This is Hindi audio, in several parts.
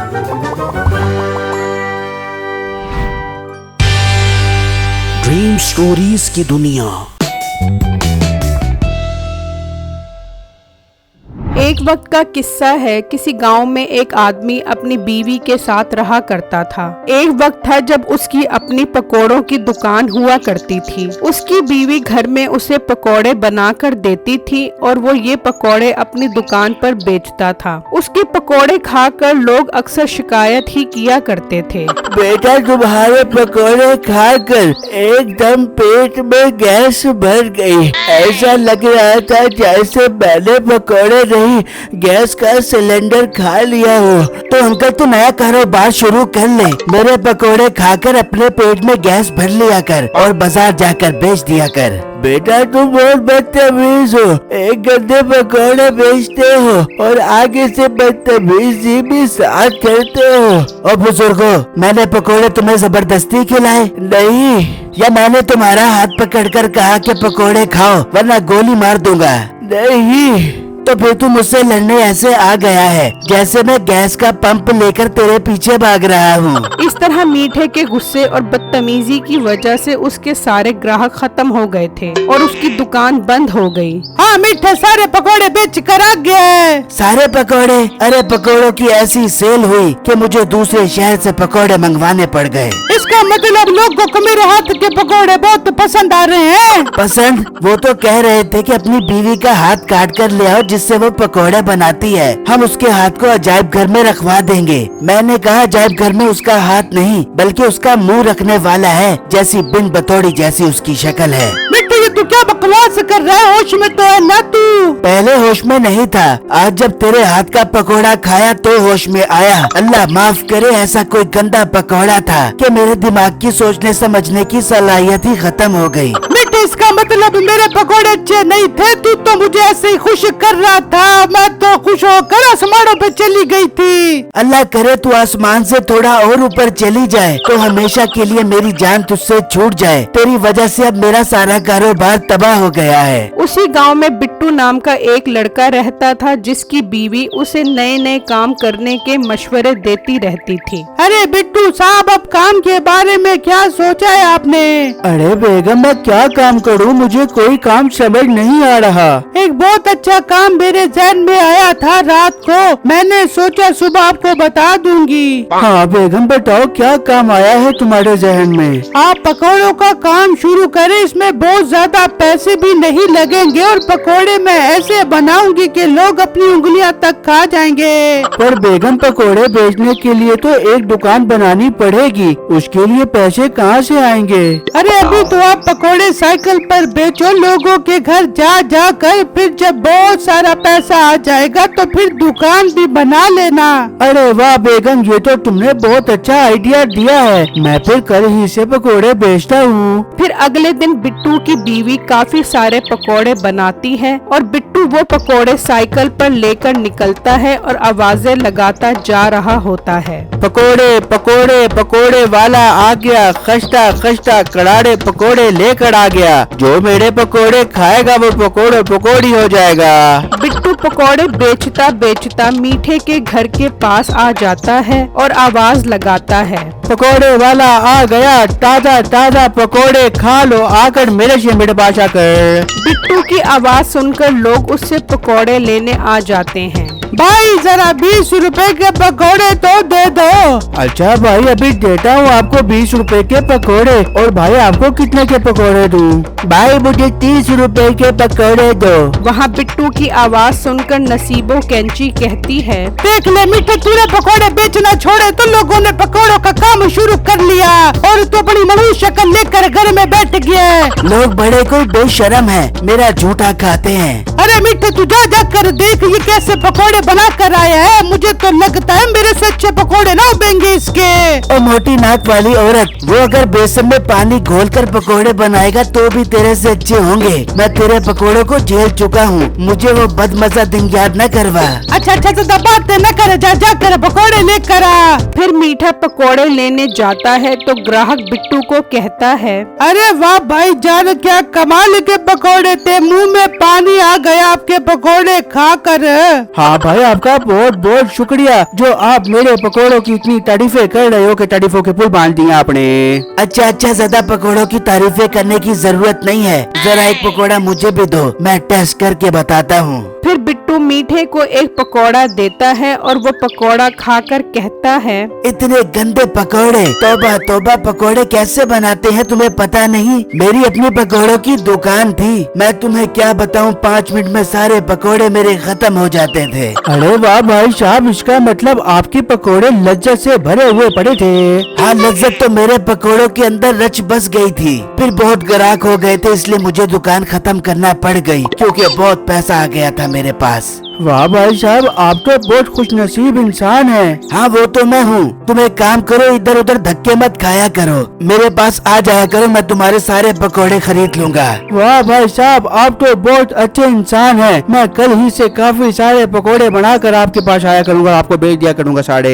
ड्रीम स्टोरीज की दुनिया। एक वक्त का किस्सा है। किसी गांव में एक आदमी अपनी बीवी के साथ रहा करता था। एक वक्त था जब उसकी अपनी पकोड़ों की दुकान हुआ करती थी। उसकी बीवी घर में उसे पकोड़े बनाकर देती थी और वो ये पकोड़े अपनी दुकान पर बेचता था। उसके पकोड़े खाकर लोग अक्सर शिकायत ही किया करते थे। बेटा, तुम्हारे पकोड़े खाकर एकदम पेट में गैस भर गई। ऐसा लग रहा था जैसे मैंने पकोड़े नहीं गैस का सिलेंडर खा लिया हो। तो अंकल, तू नया कारोबार शुरू कर ले। मेरे पकोड़े खाकर अपने पेट में गैस भर लिया कर और बाजार जाकर बेच दिया कर। बेटा, तुम बहुत बदतमीज हो। एक गंदे पकोड़े बेचते हो और आगे से बदतमीजी भी साथ करते हो। और बुजुर्गो, मैंने पकोड़े तुम्हें जबरदस्ती खिलाए नहीं, या मैंने तुम्हारा हाथ पकड़कर कहा कि पकोड़े खाओ वरना गोली मार दूंगा? नहीं, तो फिर तू मुझसे लड़ने ऐसे आ गया है जैसे मैं गैस का पंप लेकर तेरे पीछे भाग रहा हूँ। इस तरह मीठे के गुस्से और बदतमीजी की वजह से उसके सारे ग्राहक खत्म हो गए थे और उसकी दुकान बंद हो गई। हाँ मीठे, सारे पकोड़े बेच कर आ गया है। सारे पकोड़े? अरे पकोड़ों की ऐसी सेल हुई कि मुझे दूसरे शहर से पकोड़े मंगवाने पड़ गए। इसका मतलब लोगों को मेरे हाथ के पकोड़े बहुत पसंद आ रहे हैं। पसंद? वो तो कह रहे थे कि अपनी बीवी का हाथ काट कर ले आओ जिससे वो पकोड़े बनाती है। हम उसके हाथ को अजायब घर में रखवा देंगे। मैंने कहा अजायब घर में उसका हाथ नहीं बल्कि उसका मुंह रखने वाला है। जैसी बिन बतौड़ी जैसी उसकी शक्ल है। मिट्टू, ये तू क्या बकवास कर रहा है? होश में तो है ना तू? पहले होश में नहीं था, आज जब तेरे हाथ का पकोड़ा खाया तो होश में आया। अल्लाह माफ करे, ऐसा कोई गंदा पकोड़ा था कि मेरे दिमाग की सोचने समझने की सलाहियत ही खत्म हो गई। इसका मतलब मेरे पकोड़े अच्छे नहीं थे? तू तो मुझे ऐसे ही खुश कर रहा था। मैं तो खुश होकर आसमानों पे चली गई थी। अल्लाह करे तू आसमान से थोड़ा और ऊपर चली जाए तो हमेशा के लिए मेरी जान तुझसे छूट जाए। तेरी वजह से अब मेरा सारा कारोबार तबाह हो गया है। उसी गांव में बिट्टू नाम का एक लड़का रहता था जिसकी बीवी उसे नए नए काम करने के मशवरे देती रहती थी। अरे बिट्टू साहब, अब काम के बारे में क्या सोचा है आपने? अरे बेगम, मैं क्या काम करूं? मुझे कोई काम समझ नहीं आ रहा। एक बहुत अच्छा काम मेरे जहन में आया था रात को। मैंने सोचा सुबह आपको बता दूंगी। हाँ बेगम, बताओ क्या काम आया है तुम्हारे जहन में? आप पकौड़ों का काम शुरू करें। इसमें बहुत ज्यादा पैसे भी नहीं लगेंगे और पकोड़े मैं ऐसे बनाऊंगी कि लोग अपनी उंगलियां तक खा जाएंगे। पर बेगम, पकोड़े बेचने के लिए तो एक दुकान बनानी पड़ेगी। उसके लिए पैसे कहाँ से आएंगे? अरे अभी तो आप पकोड़े साइकिल पर बेचो लोगों के घर जा जा कर। फिर जब बहुत सारा पैसा आ जाएगा तो फिर दुकान भी बना लेना। अरे वाह बेगम, ये तो तुमने बहुत अच्छा आइडिया दिया है। मैं फिर कल ही से पकोड़े बेचता हूँ। फिर अगले दिन बिट्टू की बीवी काफी सारे पकोड़े बनाती है और बिट्टू वो पकोड़े साइकिल पर लेकर निकलता है और आवाजें लगाता जा रहा होता है। पकोड़े पकोड़े पकोड़े वाला आ गया, खस्ता खस्ता करारे पकोड़े लेकर आ गया। जो मेरे पकोड़े खाएगा वो पकोड़े पकोड़ी हो जाएगा। बिट्टू पकोड़े बेचता बेचता मीठे के घर के पास आ जाता है और आवाज लगाता है, पकोड़े वाला आ गया, ताजा ताजा पकोड़े खा लो, आकर मेरे से मिठबाशा कर। बिट्टू की आवाज सुनकर लोग उससे पकोड़े लेने आ जाते हैं। भाई जरा 20 रुपए के पकोड़े तो दे दो। अच्छा भाई, अभी देता हूँ आपको 20 रुपए के पकोड़े। और भाई आपको कितने के पकोड़े दूँ? भाई मुझे 30 रुपए के पकोड़े दो। वहाँ बिट्टू की आवाज सुनकर नसीबो कैंची कहती है, देख ले मीठे, तूने पकोड़े बेचना छोड़े तो लोगों ने पकोड़ों का काम शुरू कर लिया और तू अपनी मनुष्य शक्ल लेकर घर में बैठ गया। लोग बड़े कोई बेशरम है, मेरा झूठा खाते हैं। अरे मीठे, तू जा जा कर देख ये कैसे पकोड़े बना कर आया है। मुझे तो लगता है मेरे से अच्छे पकोड़े ना उबेंगे इसके। और मोटी नाक वाली औरत, वो अगर बेसन में पानी घोलकर पकोड़े बनाएगा तो भी तेरे से अच्छे होंगे। मैं तेरे पकोड़ों को झेल चुका हूँ, मुझे वो बदमजा दिन याद न करवा। अच्छा तो बातें न करे, जा जा कर पकोड़े लेकर आ। फिर मीठा पकोड़े लेने जाता है तो ग्राहक बिट्टू को कहता है, अरे वाह भाई जान, क्या कमाल के पकोड़े थे, मुंह में पानी आ गया आपके पकोड़े खाकर। हाँ भाई आपका बहुत बहुत शुक्रिया जो आप मेरे पकोड़ों की इतनी तारीफें कर रहे हो कि तारीफों के पुल बांध दिए आपने। अच्छा ज्यादा पकोड़ों की तारीफें करने की जरूरत नहीं है, जरा एक पकोड़ा मुझे भी दो, मैं टेस्ट करके बताता हूँ। फिर बिट्टू मीठे को एक पकोड़ा देता है और वो पकोड़ा खाकर कहता है, इतने गंदे पकोड़े, तौबा तौबा, पकोड़े कैसे बनाते हैं तुम्हें पता नहीं? मेरी अपनी पकोड़ों की दुकान थी, मैं तुम्हें क्या बताऊं, 5 मिनट में सारे पकोड़े मेरे खत्म हो जाते थे। अरे वाह भाई साहब, इसका मतलब आपके पकोड़े लज्जत से भरे हुए पड़े थे। हाँ, लज्जत तो मेरे पकोड़ों के अंदर रच बस गई थी। फिर बहुत ग्राहक हो गए थे, इसलिए मुझे दुकान खत्म करना पड़ गई क्योंकि बहुत पैसा आ गया था मेरे पास। वाह भाई साहब, आप तो बहुत खुश नसीब इंसान हैं। हाँ वो तो मैं हूँ। तुम एक काम करो, इधर उधर धक्के मत खाया करो, मेरे पास आ जाया करो, मैं तुम्हारे सारे पकोड़े खरीद लूंगा। वाह भाई साहब, आप तो बहुत अच्छे इंसान हैं। मैं कल ही से काफी सारे पकोड़े बनाकर आपके पास आया करूंगा, आपको भेज दिया करूंगा सारे।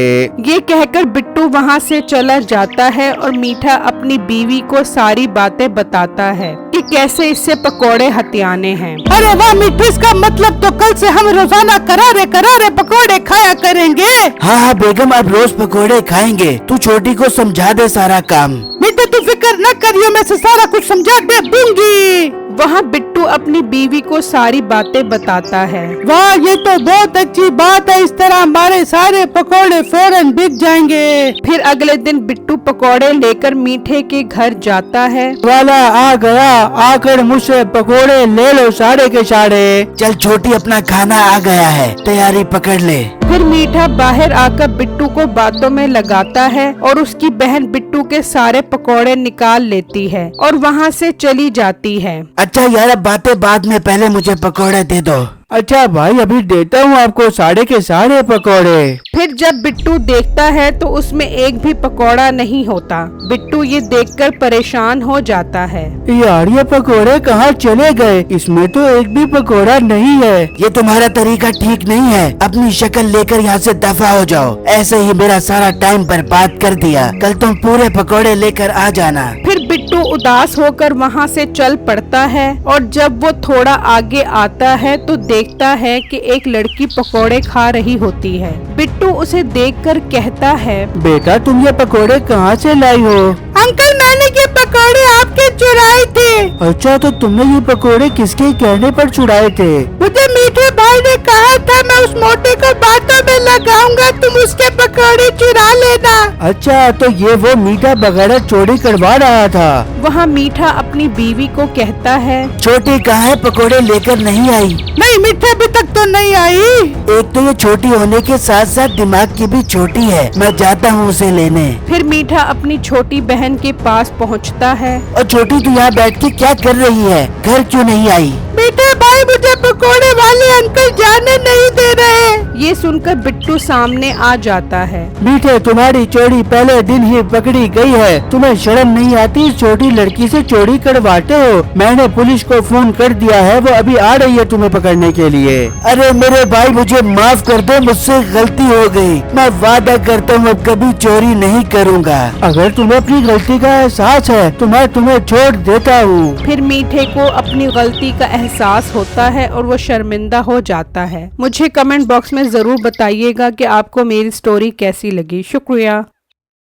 ये कहकर बिट्टू वहाँ से चला जाता है और मीठा अपनी बीवी को सारी बातें बताता है कि कैसे इससे पकोड़े हथियाने हैं। अरे वाह मिठू, इसका मतलब तो कल से हम रोजाना करारे करारे पकोड़े खाया करेंगे। हाँ हाँ बेगम, अब रोज पकोड़े खाएंगे। तू छोटी को समझा दे सारा काम। मिठू तू फिक्र न करियो, मैं से सारा कुछ समझा के दूंगी। वहाँ बिट्टू अपनी बीवी को सारी बातें बताता है। वाह ये तो बहुत अच्छी बात है, इस तरह हमारे सारे पकोड़े फौरन बिक जाएंगे। फिर अगले दिन बिट्टू पकोड़े लेकर मीठे के घर जाता है। वाला आ गया, आकर मुझसे पकोड़े ले लो सारे के सारे। चल छोटी, अपना खाना आ गया है, तैयारी पकड़ ले। फिर मीठा बाहर आकर बिट्टू को बातों में लगाता है और उसकी बहन बिट्टू के सारे पकोड़े निकाल लेती है और वहाँ से चली जाती है। अच्छा यार, अब बातें बाद में, पहले मुझे पकोड़े दे दो। अच्छा भाई, अभी देता हूँ आपको सारे के सारे पकोड़े। फिर जब बिट्टू देखता है तो उसमें एक भी पकोड़ा नहीं होता। बिट्टू ये देखकर परेशान हो जाता है। यार ये पकोड़े कहाँ चले गए? इसमें तो एक भी पकोड़ा नहीं है। ये तुम्हारा तरीका ठीक नहीं है, अपनी शक्ल लेकर यहाँ से दफा हो जाओ। ऐसे ही मेरा सारा टाइम बर्बाद कर दिया, कल तुम पूरे पकोड़े लेकर आ जाना। फिर बिट्टू उदास होकर वहाँ से चल पड़ता है और जब वो थोड़ा आगे आता है तो देखता है कि एक लड़की पकोड़े खा रही होती है। बिट्टू उसे देखकर कहता है, बेटा तुम ये पकोड़े कहाँ से लाई हो? अंकल मैंने ये पकोड़े आपके चुराए थे। अच्छा, तो तुमने ये पकोड़े किसके कहने पर चुराए थे? मुझे मीठे भाई ने कहा था मैं उस मोटे को बातों में लगाऊंगा, तुम उसके पकोड़े चुरा लेना। अच्छा, तो ये वो मीठा बगैर चोरी करवा रहा था। वहाँ मीठा अपनी बीवी को कहता है, छोटी कहाँ है? पकोड़े लेकर नहीं आई? नहीं मीठे अभी तक तो नहीं आई। एक तो ये छोटी होने के साथ साथ दिमाग की भी छोटी है, मैं जाता हूँ उसे लेने। फिर मीठा अपनी छोटी बहन के पास पहुँचता है। और छोटी तू यहाँ बैठ के क्या कर रही है? घर क्यों नहीं आई? मीठे भाई मुझे पकोड़े वाले अंकल जाने नहीं दे रहे। ये सुनकर बिट्टू सामने आ जाता है। मीठे, तुम्हारी चोरी पहले दिन ही पकड़ी गई है। तुम्हें शर्म नहीं आती? छोटी लड़की से चोरी करवाते हो। मैंने पुलिस को फोन कर दिया है, वो अभी आ रही है तुम्हें पकड़ने के लिए। अरे मेरे भाई मुझे माफ कर दो, मुझसे गलती हो गई। मैं वादा करता हूँ अब कभी चोरी नहीं करूँगा। अगर तुम्हें अपनी गलती का एहसास है तो मैं तुम्हें छोड़ देता हूँ। फिर मीठे को अपनी गलती का एहसास होता है और वो शर्मिंदा हो जाता है। मुझे कमेंट बॉक्स में जरूर बताइएगा कि आपको मेरी स्टोरी कैसी लगी। शुक्रिया।